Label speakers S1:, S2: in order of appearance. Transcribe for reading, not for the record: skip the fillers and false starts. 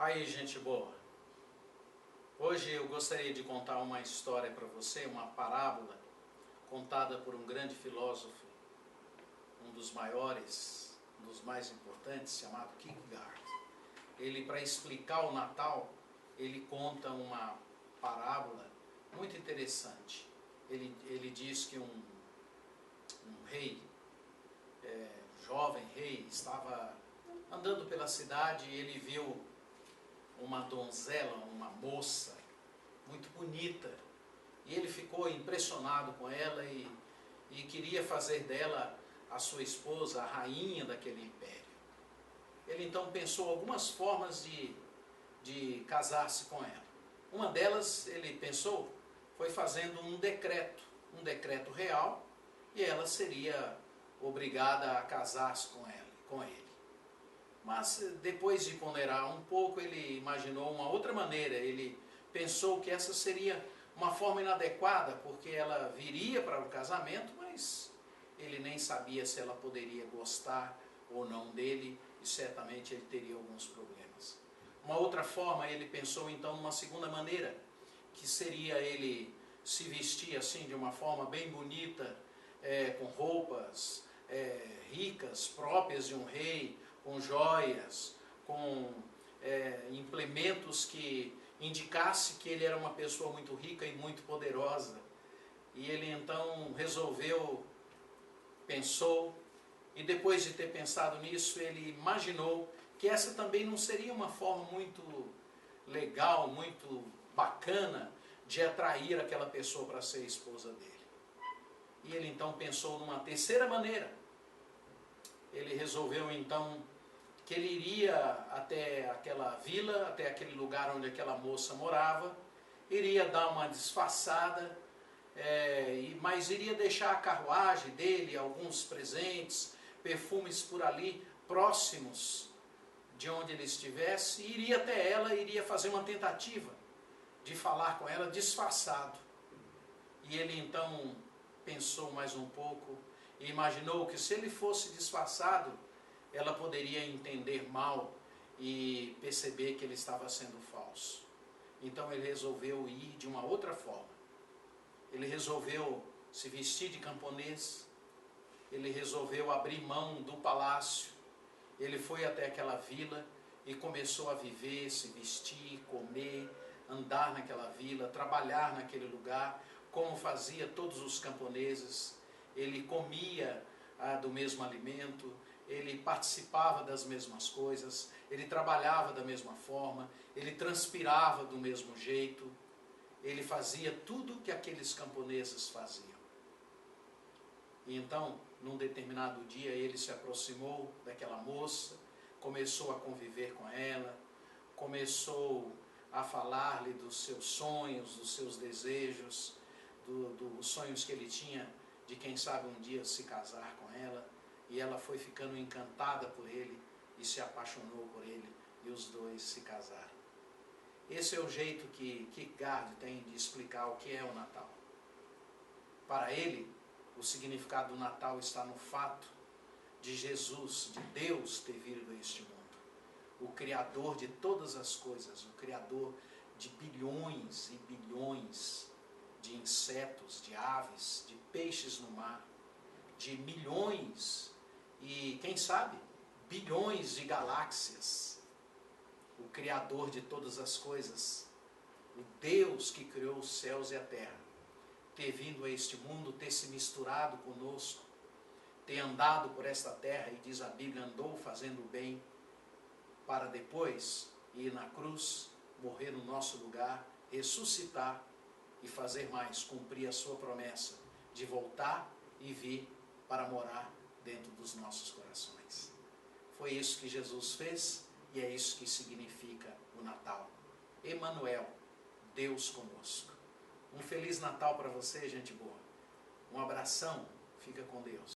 S1: Aí, gente boa, hoje eu gostaria de contar uma história para você, uma parábola contada por um grande filósofo, um dos maiores, um dos mais importantes, chamado Kierkegaard. Ele, para explicar o Natal, ele conta uma parábola muito interessante. Ele diz que um rei, jovem rei, estava andando pela cidade e ele viu uma donzela, uma moça muito bonita, e ele ficou impressionado com ela e queria fazer dela a sua esposa, a rainha daquele império. Ele então pensou algumas formas de casar-se com ela. Uma delas, ele pensou, foi fazendo um decreto real, e ela seria obrigada a casar-se com ele. Mas depois de ponderar um pouco, ele imaginou uma outra maneira. Ele pensou que essa seria uma forma inadequada, porque ela viria para o casamento, mas ele nem sabia se ela poderia gostar ou não dele, e certamente ele teria alguns problemas. Uma outra forma, ele pensou então numa segunda maneira, que seria ele se vestir assim de uma forma bem bonita, com roupas ricas, próprias de um rei, com joias, com implementos que indicasse que ele era uma pessoa muito rica e muito poderosa. E ele então pensou, e depois de ter pensado nisso, ele imaginou que essa também não seria uma forma muito legal, muito bacana de atrair aquela pessoa para ser esposa dele. E ele então pensou numa terceira maneira. Ele resolveu então que ele iria até aquela vila, até aquele lugar onde aquela moça morava, iria dar uma disfarçada, mas iria deixar a carruagem dele, alguns presentes, perfumes por ali, próximos de onde ele estivesse, e iria até ela, iria fazer uma tentativa de falar com ela disfarçado. E ele então pensou mais um pouco e imaginou que se ele fosse disfarçado, ela poderia entender mal e perceber que ele estava sendo falso. Então ele resolveu ir de uma outra forma. Ele resolveu se vestir de camponês, ele resolveu abrir mão do palácio, ele foi até aquela vila e começou a viver, se vestir, comer, andar naquela vila, trabalhar naquele lugar, como fazia todos os camponeses. Ele comia do mesmo alimento, ele participava das mesmas coisas, ele trabalhava da mesma forma, ele transpirava do mesmo jeito, ele fazia tudo que aqueles camponeses faziam. E então, num determinado dia, ele se aproximou daquela moça, começou a conviver com ela, começou a falar-lhe dos seus sonhos, dos seus desejos, dos sonhos que ele tinha de quem sabe um dia se casar com ela, e ela foi ficando encantada por ele e se apaixonou por ele, e os dois se casaram. Esse é o jeito que Kierkegaard tem de explicar o que é o Natal. Para ele, o significado do Natal está no fato de Jesus, de Deus ter vindo a este mundo. O Criador de todas as coisas, o Criador de bilhões e bilhões de insetos, de aves, de peixes no mar, de milhões e, quem sabe, bilhões de galáxias. O Criador de todas as coisas, o Deus que criou os céus e a terra, ter vindo a este mundo, ter se misturado conosco, ter andado por esta terra, e diz a Bíblia, andou fazendo o bem, para depois ir na cruz, morrer no nosso lugar, ressuscitar e fazer mais, cumprir a sua promessa de voltar e vir para morar dentro dos nossos corações. Foi isso que Jesus fez, e é isso que significa o Natal. Emanuel, Deus conosco. Um Feliz Natal para você, gente boa. Um abração, fica com Deus.